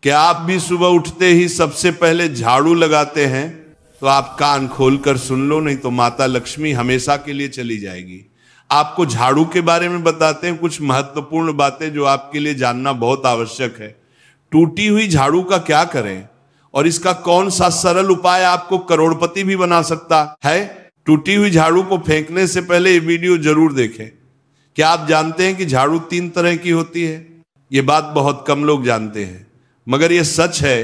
क्या आप भी सुबह उठते ही सबसे पहले झाड़ू लगाते हैं? तो आप कान खोलकर सुन लो, नहीं तो माता लक्ष्मी हमेशा के लिए चली जाएगी। आपको झाड़ू के बारे में बताते हैं कुछ महत्वपूर्ण बातें जो आपके लिए जानना बहुत आवश्यक है। टूटी हुई झाड़ू का क्या करें और इसका कौन सा सरल उपाय आपको करोड़पति भी बना सकता है। टूटी हुई झाड़ू को फेंकने से पहले ये वीडियो जरूर देखें। क्या आप जानते हैं कि झाड़ू 3 तरह की होती है? ये बात बहुत कम लोग जानते हैं, मगर यह सच है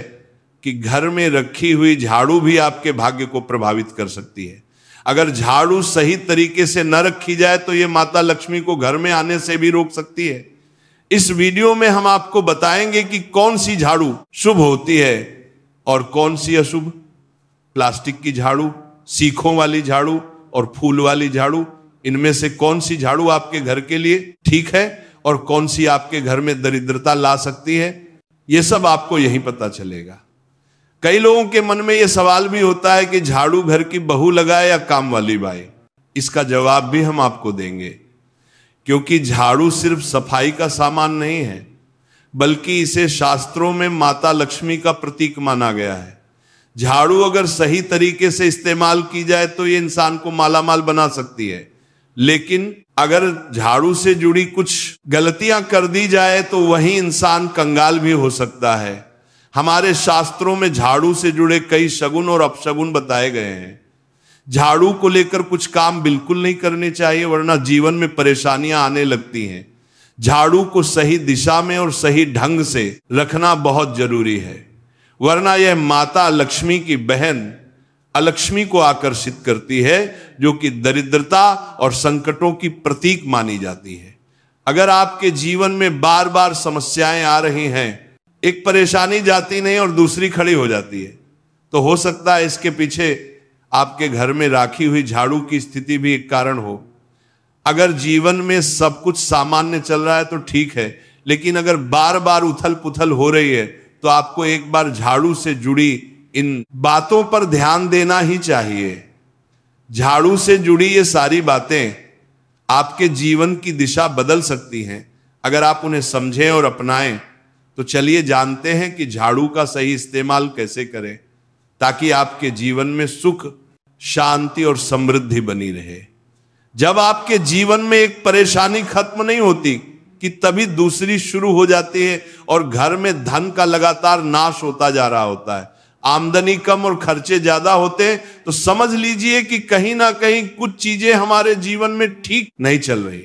कि घर में रखी हुई झाड़ू भी आपके भाग्य को प्रभावित कर सकती है। अगर झाड़ू सही तरीके से न रखी जाए तो यह माता लक्ष्मी को घर में आने से भी रोक सकती है। इस वीडियो में हम आपको बताएंगे कि कौन सी झाड़ू शुभ होती है और कौन सी अशुभ। प्लास्टिक की झाड़ू, सीखों वाली झाड़ू और फूल वाली झाड़ू, इनमें से कौन सी झाड़ू आपके घर के लिए ठीक है और कौन सी आपके घर में दरिद्रता ला सकती है, यह सब आपको यहीं पता चलेगा। कई लोगों के मन में यह सवाल भी होता है कि झाड़ू घर की बहू लगाए या काम वाली बाई। इसका जवाब भी हम आपको देंगे, क्योंकि झाड़ू सिर्फ सफाई का सामान नहीं है, बल्कि इसे शास्त्रों में माता लक्ष्मी का प्रतीक माना गया है। झाड़ू अगर सही तरीके से इस्तेमाल की जाए तो ये इंसान को मालामाल बना सकती है, लेकिन अगर झाड़ू से जुड़ी कुछ गलतियां कर दी जाए तो वही इंसान कंगाल भी हो सकता है। हमारे शास्त्रों में झाड़ू से जुड़े कई शगुन और अपशगुन बताए गए हैं। झाड़ू को लेकर कुछ काम बिल्कुल नहीं करने चाहिए, वरना जीवन में परेशानियां आने लगती हैं। झाड़ू को सही दिशा में और सही ढंग से रखना बहुत जरूरी है, वरना यह माता लक्ष्मी की बहन अलक्ष्मी को आकर्षित करती है, जो कि दरिद्रता और संकटों की प्रतीक मानी जाती है। अगर आपके जीवन में बार बार समस्याएं आ रही हैं, एक परेशानी जाती नहीं और दूसरी खड़ी हो जाती है, तो हो सकता है इसके पीछे आपके घर में राखी हुई झाड़ू की स्थिति भी एक कारण हो। अगर जीवन में सब कुछ सामान्य चल रहा है तो ठीक है, लेकिन अगर बार बार उथल पुथल हो रही है तो आपको एक बार झाड़ू से जुड़ी इन बातों पर ध्यान देना ही चाहिए। झाड़ू से जुड़ी ये सारी बातें आपके जीवन की दिशा बदल सकती हैं अगर आप उन्हें समझें और अपनाएं। तो चलिए जानते हैं कि झाड़ू का सही इस्तेमाल कैसे करें, ताकि आपके जीवन में सुख, शांति और समृद्धि बनी रहे। जब आपके जीवन में एक परेशानी खत्म नहीं होती कि तभी दूसरी शुरू हो जाती है और घर में धन का लगातार नाश होता जा रहा होता है। आमदनी कम और खर्चे ज्यादा होते हैं तो समझ लीजिए कि कहीं ना कहीं कुछ चीजें हमारे जीवन में ठीक नहीं चल रही।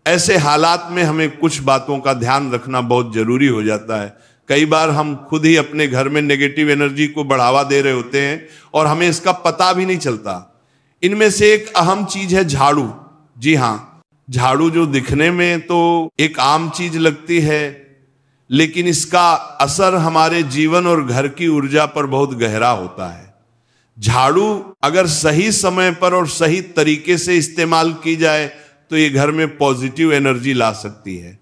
ऐसे हालात में हमें कुछ बातों का ध्यान रखना बहुत जरूरी हो जाता है। कई बार हम खुद ही अपने घर में नेगेटिव एनर्जी को बढ़ावा दे रहे होते हैं और हमें इसका पता भी नहीं चलता। इनमें से एक अहम चीज है झाड़ू। जी हाँ, झाड़ू जो दिखने में तो एक आम चीज लगती है, लेकिन इसका असर हमारे जीवन और घर की ऊर्जा पर बहुत गहरा होता है। झाड़ू अगर सही समय पर और सही तरीके से इस्तेमाल की जाए तो ये घर में पॉजिटिव एनर्जी ला सकती है,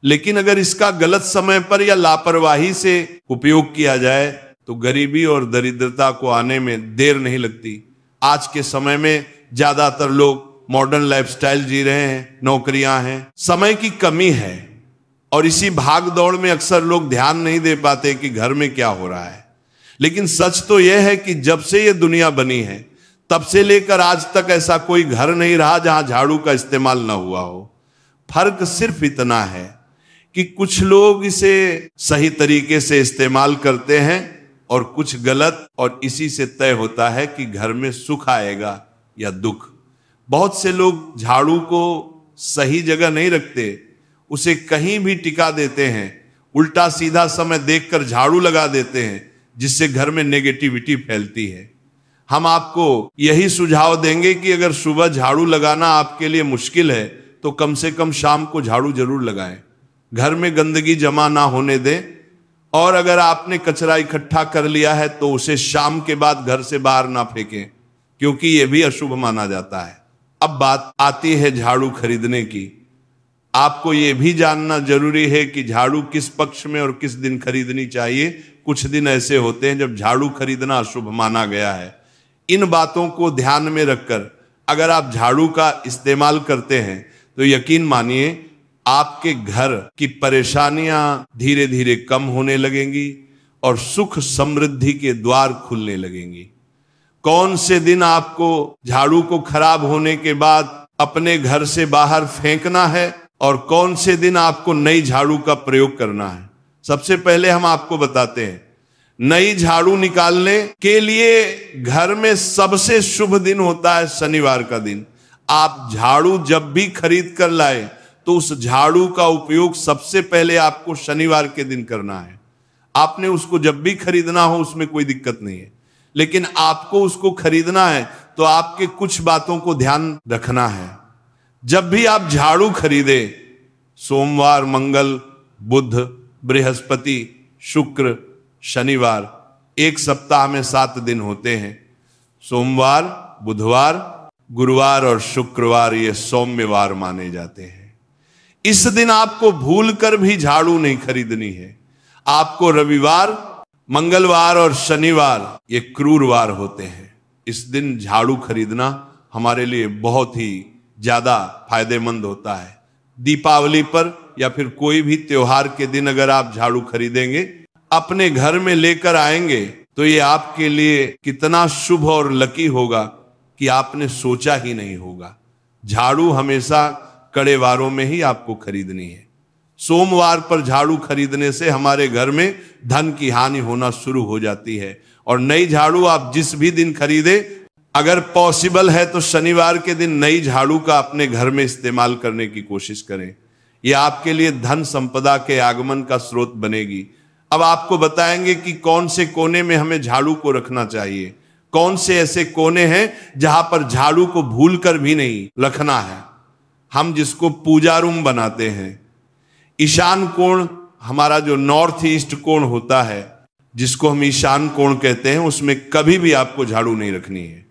लेकिन अगर इसका गलत समय पर या लापरवाही से उपयोग किया जाए तो गरीबी और दरिद्रता को आने में देर नहीं लगती। आज के समय में ज्यादातर लोग मॉडर्न लाइफस्टाइल जी रहे हैं, नौकरियां हैं, समय की कमी है और इसी भाग दौड़ में अक्सर लोग ध्यान नहीं दे पाते कि घर में क्या हो रहा है। लेकिन सच तो यह है कि जब से ये दुनिया बनी है तब से लेकर आज तक ऐसा कोई घर नहीं रहा जहां झाड़ू का इस्तेमाल ना हुआ हो। फर्क सिर्फ इतना है कि कुछ लोग इसे सही तरीके से इस्तेमाल करते हैं और कुछ गलत, और इसी से तय होता है कि घर में सुख आएगा या दुख। बहुत से लोग झाड़ू को सही जगह नहीं रखते, उसे कहीं भी टिका देते हैं, उल्टा सीधा समय देखकर झाड़ू लगा देते हैं, जिससे घर में नेगेटिविटी फैलती है। हम आपको यही सुझाव देंगे कि अगर सुबह झाड़ू लगाना आपके लिए मुश्किल है तो कम से कम शाम को झाड़ू जरूर लगाएं। घर में गंदगी जमा ना होने दें, और अगर आपने कचरा इकट्ठा कर लिया है तो उसे शाम के बाद घर से बाहर ना फेंकें, क्योंकि यह भी अशुभ माना जाता है। अब बात आती है झाड़ू खरीदने की। आपको यह भी जानना जरूरी है कि झाड़ू किस पक्ष में और किस दिन खरीदनी चाहिए। कुछ दिन ऐसे होते हैं जब झाड़ू खरीदना अशुभ माना गया है। इन बातों को ध्यान में रखकर अगर आप झाड़ू का इस्तेमाल करते हैं तो यकीन मानिए आपके घर की परेशानियां धीरे धीरे कम होने लगेंगी, और सुख समृद्धि के द्वार खुलने लगेंगी। कौन से दिन आपको झाड़ू को खराब होने के बाद अपने घर से बाहर फेंकना है और कौन से दिन आपको नई झाड़ू का प्रयोग करना है। सबसे पहले हम आपको बताते हैं, नई झाड़ू निकालने के लिए घर में सबसे शुभ दिन होता है शनिवार का दिन। आप झाड़ू जब भी खरीद कर लाए तो उस झाड़ू का उपयोग सबसे पहले आपको शनिवार के दिन करना है। आपने उसको जब भी खरीदना हो उसमें कोई दिक्कत नहीं है, लेकिन आपको उसको खरीदना है तो आपके कुछ बातों को ध्यान रखना है। जब भी आप झाड़ू खरीदे, सोमवार, मंगल, बुध, बृहस्पति, शुक्र, शनिवार, एक सप्ताह में 7 दिन होते हैं। सोमवार, बुधवार, गुरुवार और शुक्रवार ये सौम्यवार माने जाते हैं। इस दिन आपको भूलकर भी झाड़ू नहीं खरीदनी है। आपको रविवार, मंगलवार और शनिवार ये क्रूरवार होते हैं। इस दिन झाड़ू खरीदना हमारे लिए बहुत ही ज्यादा फायदेमंद होता है। दीपावली पर या फिर कोई भी त्योहार के दिन अगर आप झाड़ू खरीदेंगे, अपने घर में लेकर आएंगे तो ये आपके लिए कितना शुभ और लकी होगा कि आपने सोचा ही नहीं होगा। झाड़ू हमेशा कड़े वारों में ही आपको खरीदनी है। सोमवार पर झाड़ू खरीदने से हमारे घर में धन की हानि होना शुरू हो जाती है। और नई झाड़ू आप जिस भी दिन खरीदे, अगर पॉसिबल है तो शनिवार के दिन नई झाड़ू का अपने घर में इस्तेमाल करने की कोशिश करें। यह आपके लिए धन संपदा के आगमन का स्रोत बनेगी। अब आपको बताएंगे कि कौन से कोने में हमें झाड़ू को रखना चाहिए, कौन से ऐसे कोने हैं जहां पर झाड़ू को भूलकर भी नहीं रखना है। हम जिसको पूजा रूम बनाते हैं, ईशान कोण हमारा जो नॉर्थ ईस्ट कोण होता है, जिसको हम ईशान कोण कहते हैं, उसमें कभी भी आपको झाड़ू नहीं रखनी है।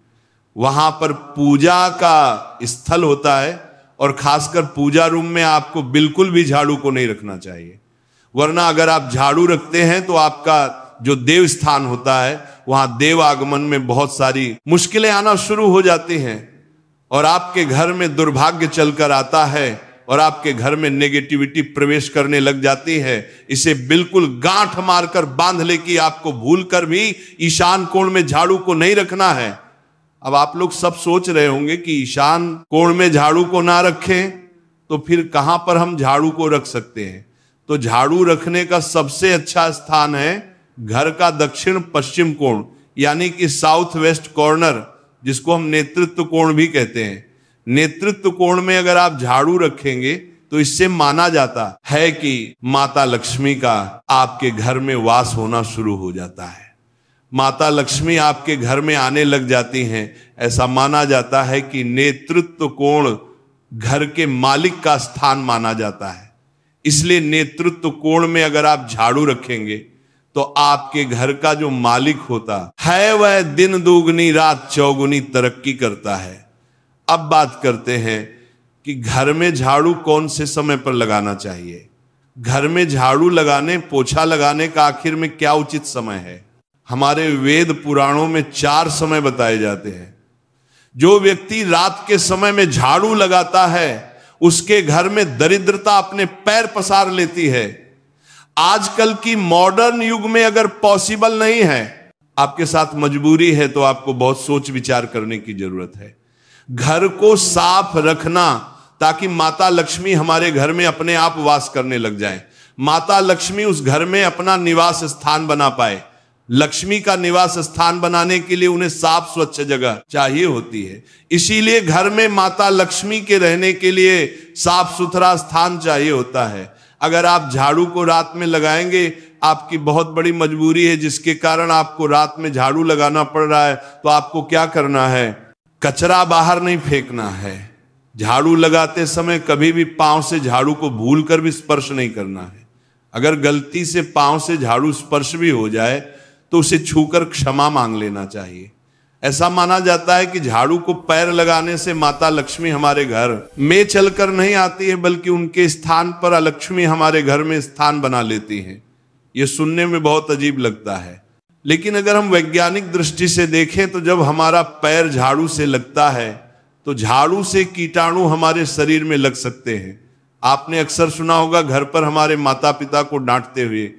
वहां पर पूजा का स्थल होता है और खासकर पूजा रूम में आपको बिल्कुल भी झाड़ू को नहीं रखना चाहिए। वरना अगर आप झाड़ू रखते हैं तो आपका जो देव स्थान होता है वहां देव आगमन में बहुत सारी मुश्किलें आना शुरू हो जाती हैं और आपके घर में दुर्भाग्य चलकर आता है और आपके घर में नेगेटिविटी प्रवेश करने लग जाती है। इसे बिल्कुल गांठ मारकर बांध ले कि आपको भूलकर भी ईशान कोण में झाड़ू को नहीं रखना है। अब आप लोग सब सोच रहे होंगे कि ईशान कोण में झाड़ू को ना रखें तो फिर कहां पर हम झाड़ू को रख सकते हैं। तो झाड़ू रखने का सबसे अच्छा स्थान है घर का दक्षिण पश्चिम कोण, यानी कि साउथ वेस्ट कॉर्नर, जिसको हम नेतृत्व कोण भी कहते हैं। नेतृत्व कोण में अगर आप झाड़ू रखेंगे तो इससे माना जाता है कि माता लक्ष्मी का आपके घर में वास होना शुरू हो जाता है। माता लक्ष्मी आपके घर में आने लग जाती हैं। ऐसा माना जाता है कि नेतृत्व कोण घर के मालिक का स्थान माना जाता है। इसलिए नेतृत्व कोण में अगर आप झाड़ू रखेंगे तो आपके घर का जो मालिक होता है वह दिन दुगनी रात चौगुनी तरक्की करता है। अब बात करते हैं कि घर में झाड़ू कौन से समय पर लगाना चाहिए। घर में झाड़ू लगाने, पोछा लगाने का आखिर में क्या उचित समय है। हमारे वेद पुराणों में 4 समय बताए जाते हैं। जो व्यक्ति रात के समय में झाड़ू लगाता है उसके घर में दरिद्रता अपने पैर पसार लेती है। आजकल की मॉडर्न युग में अगर पॉसिबल नहीं है, आपके साथ मजबूरी है, तो आपको बहुत सोच विचार करने की जरूरत है। घर को साफ रखना ताकि माता लक्ष्मी हमारे घर में अपने आप वास करने लग जाए। माता लक्ष्मी उस घर में अपना निवास स्थान बना पाए। लक्ष्मी का निवास स्थान बनाने के लिए उन्हें साफ स्वच्छ जगह चाहिए होती है। इसीलिए घर में माता लक्ष्मी के रहने के लिए साफ सुथरा स्थान चाहिए होता है। अगर आप झाड़ू को रात में लगाएंगे, आपकी बहुत बड़ी मजबूरी है जिसके कारण आपको रात में झाड़ू लगाना पड़ रहा है, तो आपको क्या करना है, कचरा बाहर नहीं फेंकना है। झाड़ू लगाते समय कभी भी पांव से झाड़ू को भूलकर भी स्पर्श नहीं करना है। अगर गलती से पांव से झाड़ू स्पर्श भी हो जाए तो उसे छूकर क्षमा मांग लेना चाहिए। ऐसा माना जाता है कि झाड़ू को पैर लगाने से माता लक्ष्मी हमारे घर में चलकर नहीं आती है, बल्कि उनके स्थान पर लक्ष्मी हमारे घर में स्थान बना लेती हैं। यह सुनने में बहुत अजीब लगता है, लेकिन अगर हम वैज्ञानिक दृष्टि से देखें तो जब हमारा पैर झाड़ू से लगता है तो झाड़ू से कीटाणु हमारे शरीर में लग सकते हैं। आपने अक्सर सुना होगा घर पर हमारे माता पिता को डांटते हुए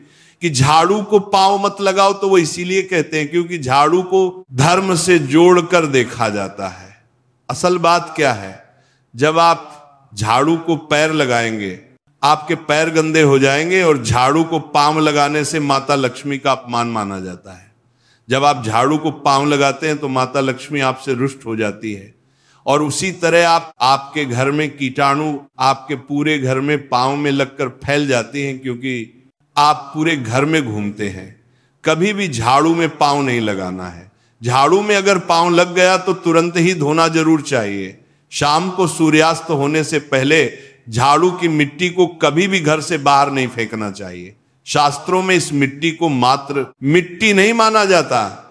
कि झाड़ू को पांव मत लगाओ, तो वो इसीलिए कहते हैं क्योंकि झाड़ू को धर्म से जोड़कर देखा जाता है। असल बात क्या है, जब आप झाड़ू को पैर लगाएंगे आपके पैर गंदे हो जाएंगे, और झाड़ू को पांव लगाने से माता लक्ष्मी का अपमान माना जाता है। जब आप झाड़ू को पांव लगाते हैं तो माता लक्ष्मी आपसे रुष्ट हो जाती है। और उसी तरह आपके घर में कीटाणु आपके पूरे घर में पांव में लगकर फैल जाती हैं, क्योंकि आप पूरे घर में घूमते हैं। कभी भी झाड़ू में पांव नहीं लगाना है। झाड़ू में अगर पांव लग गया तो तुरंत ही धोना जरूर चाहिए। शाम को सूर्यास्त होने से पहले झाड़ू की मिट्टी को कभी भी घर से बाहर नहीं फेंकना चाहिए। शास्त्रों में इस मिट्टी को मात्र मिट्टी नहीं माना जाता,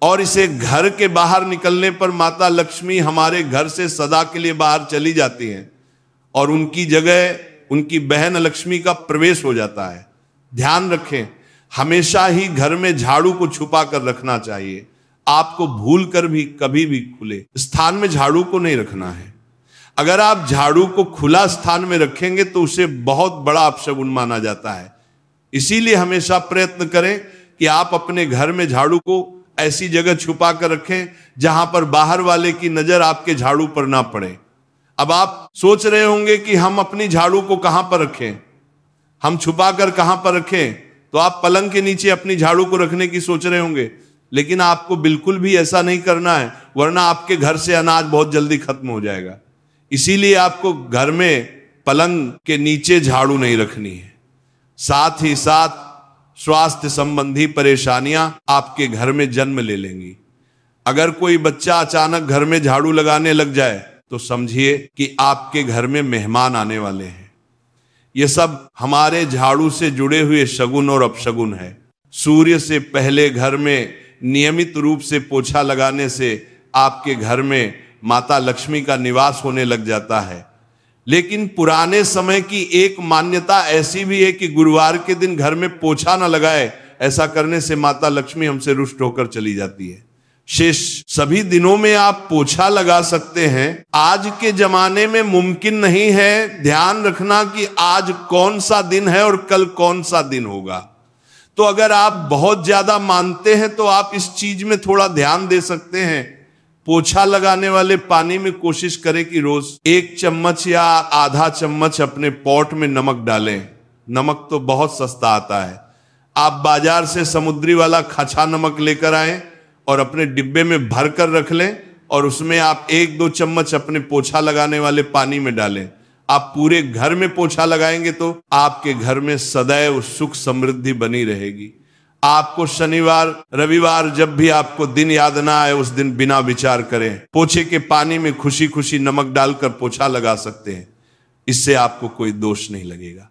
और इसे घर के बाहर निकलने पर माता लक्ष्मी हमारे घर से सदा के लिए बाहर चली जाती हैं और उनकी जगह उनकी बहन लक्ष्मी का प्रवेश हो जाता है। ध्यान रखें, हमेशा ही घर में झाड़ू को छुपा कर रखना चाहिए। आपको भूल कर भी कभी भी खुले स्थान में झाड़ू को नहीं रखना है। अगर आप झाड़ू को खुला स्थान में रखेंगे तो उसे बहुत बड़ा अपशगुन माना जाता है। इसीलिए हमेशा प्रयत्न करें कि आप अपने घर में झाड़ू को ऐसी जगह छुपा कर रखें जहां पर बाहर वाले की नजर आपके झाड़ू पर ना पड़े। अब आप सोच रहे होंगे कि हम अपनी झाड़ू को कहां पर रखें, हम छुपा कर कहां पर रखें, तो आप पलंग के नीचे अपनी झाड़ू को रखने की सोच रहे होंगे, लेकिन आपको बिल्कुल भी ऐसा नहीं करना है, वरना आपके घर से अनाज बहुत जल्दी खत्म हो जाएगा। इसीलिए आपको घर में पलंग के नीचे झाड़ू नहीं रखनी है। साथ ही साथ स्वास्थ्य संबंधी परेशानियां आपके घर में जन्म ले लेंगी। अगर कोई बच्चा अचानक घर में झाड़ू लगाने लग जाए तो समझिए कि आपके घर में मेहमान आने वाले हैं। यह सब हमारे झाड़ू से जुड़े हुए शगुन और अपशगुन है। सूर्य से पहले घर में नियमित रूप से पोछा लगाने से आपके घर में माता लक्ष्मी का निवास होने लग जाता है। लेकिन पुराने समय की एक मान्यता ऐसी भी है कि गुरुवार के दिन घर में पोछा न लगाए, ऐसा करने से माता लक्ष्मी हमसे रुष्ट होकर चली जाती है। शेष सभी दिनों में आप पोछा लगा सकते हैं। आज के जमाने में मुमकिन नहीं है। ध्यान रखना कि आज कौन सा दिन है और कल कौन सा दिन होगा। तो अगर आप बहुत ज्यादा मानते हैं तो आप इस चीज में थोड़ा ध्यान दे सकते हैं। पोछा लगाने वाले पानी में कोशिश करें कि रोज 1 चम्मच या आधा चम्मच अपने पॉट में नमक डालें। नमक तो बहुत सस्ता आता है। आप बाजार से समुद्री वाला खच्छा नमक लेकर आए और अपने डिब्बे में भर कर रख लें, और उसमें आप 1-2 चम्मच अपने पोछा लगाने वाले पानी में डालें। आप पूरे घर में पोछा लगाएंगे तो आपके घर में सदैव सुख समृद्धि बनी रहेगी। आपको शनिवार रविवार जब भी आपको दिन याद ना आए, उस दिन बिना विचार करें पोछे के पानी में खुशी खुशी नमक डालकर पोछा लगा सकते हैं। इससे आपको कोई दोष नहीं लगेगा।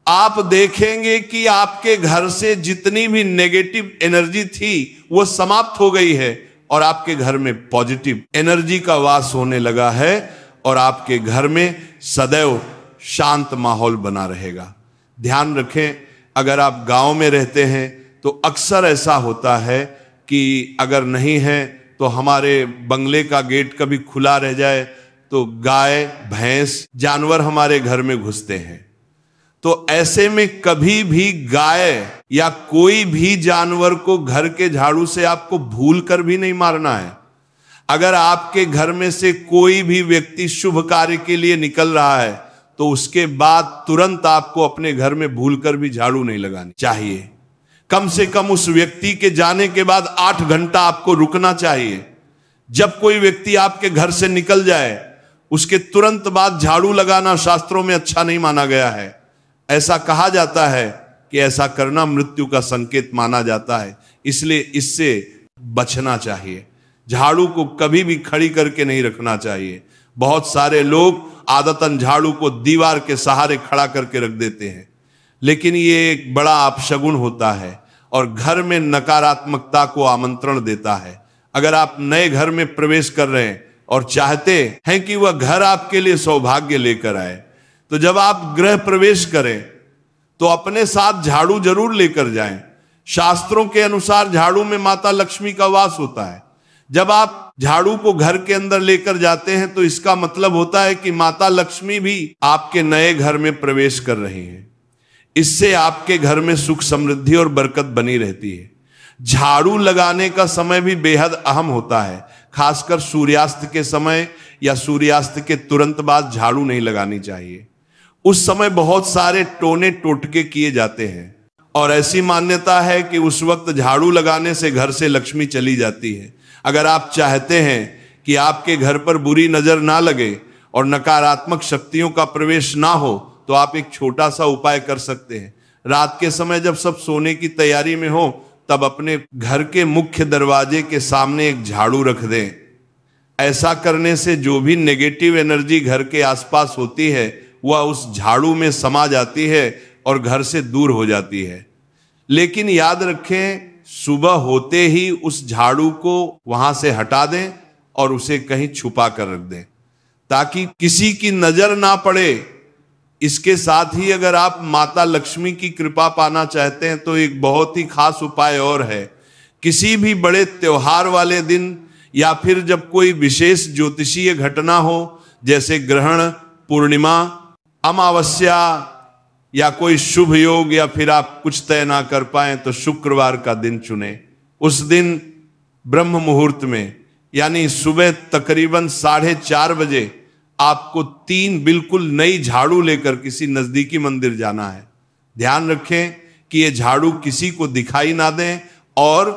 आप देखेंगे कि आपके घर से जितनी भी नेगेटिव एनर्जी थी वो समाप्त हो गई है, और आपके घर में पॉजिटिव एनर्जी का वास होने लगा है, और आपके घर में सदैव शांत माहौल बना रहेगा। ध्यान रखें, अगर आप गांव में रहते हैं तो अक्सर ऐसा होता है कि अगर नहीं है तो हमारे बंगले का गेट कभी खुला रह जाए तो गाय भैंस जानवर हमारे घर में घुसते हैं। तो ऐसे में कभी भी गाय या कोई भी जानवर को घर के झाड़ू से आपको भूल कर भी नहीं मारना है। अगर आपके घर में से कोई भी व्यक्ति शुभ कार्य के लिए निकल रहा है तो उसके बाद तुरंत आपको अपने घर में भूलकर भी झाड़ू नहीं लगानी चाहिए। कम से कम उस व्यक्ति के जाने के बाद 8 घंटा आपको रुकना चाहिए। जब कोई व्यक्ति आपके घर से निकल जाए उसके तुरंत बाद झाड़ू लगाना शास्त्रों में अच्छा नहीं माना गया है। ऐसा कहा जाता है कि ऐसा करना मृत्यु का संकेत माना जाता है, इसलिए इससे बचना चाहिए। झाड़ू को कभी भी खड़ी करके नहीं रखना चाहिए। बहुत सारे लोग आदतन झाड़ू को दीवार के सहारे खड़ा करके रख देते हैं, लेकिन ये एक बड़ा अपशगुन होता है और घर में नकारात्मकता को आमंत्रण देता है। अगर आप नए घर में प्रवेश कर रहे हैं और चाहते हैं कि वह घर आपके लिए सौभाग्य लेकर आए, तो जब आप गृह प्रवेश करें तो अपने साथ झाड़ू जरूर लेकर जाएं। शास्त्रों के अनुसार झाड़ू में माता लक्ष्मी का वास होता है। जब आप झाड़ू को घर के अंदर लेकर जाते हैं तो इसका मतलब होता है कि माता लक्ष्मी भी आपके नए घर में प्रवेश कर रही हैं। इससे आपके घर में सुख समृद्धि और बरकत बनी रहती है। झाड़ू लगाने का समय भी बेहद अहम होता है, खासकर सूर्यास्त के समय या सूर्यास्त के तुरंत बाद झाड़ू नहीं लगानी चाहिए। उस समय बहुत सारे टोने टोटके किए जाते हैं और ऐसी मान्यता है कि उस वक्त झाड़ू लगाने से घर से लक्ष्मी चली जाती है। अगर आप चाहते हैं कि आपके घर पर बुरी नजर ना लगे और नकारात्मक शक्तियों का प्रवेश ना हो, तो आप एक छोटा सा उपाय कर सकते हैं। रात के समय जब सब सोने की तैयारी में हो, तब अपने घर के मुख्य दरवाजे के सामने एक झाड़ू रख दें। ऐसा करने से जो भी नेगेटिव एनर्जी घर के आसपास होती है वह उस झाड़ू में समा जाती है और घर से दूर हो जाती है। लेकिन याद रखें, सुबह होते ही उस झाड़ू को वहां से हटा दें और उसे कहीं छुपा कर रख दें ताकि किसी की नजर ना पड़े। इसके साथ ही अगर आप माता लक्ष्मी की कृपा पाना चाहते हैं तो एक बहुत ही खास उपाय और है। किसी भी बड़े त्योहार वाले दिन या फिर जब कोई विशेष ज्योतिषीय घटना हो, जैसे ग्रहण, पूर्णिमा, अमावस्या या कोई शुभ योग, या फिर आप कुछ तय ना कर पाए तो शुक्रवार का दिन चुने। उस दिन ब्रह्म मुहूर्त में यानी सुबह तकरीबन 4:30 बजे आपको 3 बिल्कुल नई झाड़ू लेकर किसी नजदीकी मंदिर जाना है। ध्यान रखें कि ये झाड़ू किसी को दिखाई ना दें और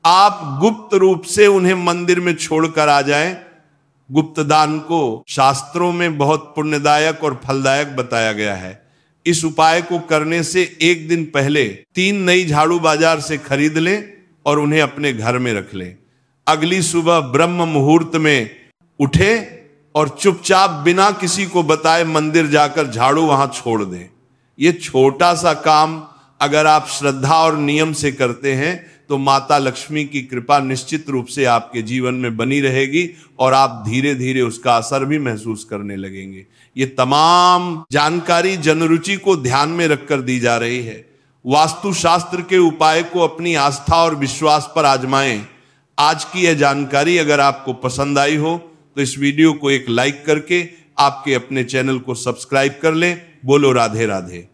आप गुप्त रूप से उन्हें मंदिर में छोड़कर आ जाएं। गुप्त दान को शास्त्रों में बहुत पुण्यदायक और फलदायक बताया गया है। इस उपाय को करने से एक दिन पहले 3 नई झाड़ू बाजार से खरीद लें और उन्हें अपने घर में रख लें। अगली सुबह ब्रह्म मुहूर्त में उठे और चुपचाप बिना किसी को बताए मंदिर जाकर झाड़ू वहां छोड़ दें। ये छोटा सा काम अगर आप श्रद्धा और नियम से करते हैं तो माता लक्ष्मी की कृपा निश्चित रूप से आपके जीवन में बनी रहेगी और आप धीरे धीरे उसका असर भी महसूस करने लगेंगे। ये तमाम जानकारी जनरुचि को ध्यान में रखकर दी जा रही है। वास्तु शास्त्र के उपाय को अपनी आस्था और विश्वास पर आजमाएं। आज की यह जानकारी अगर आपको पसंद आई हो तो इस वीडियो को एक लाइक करके आपके अपने चैनल को सब्सक्राइब कर लें। बोलो राधे राधे।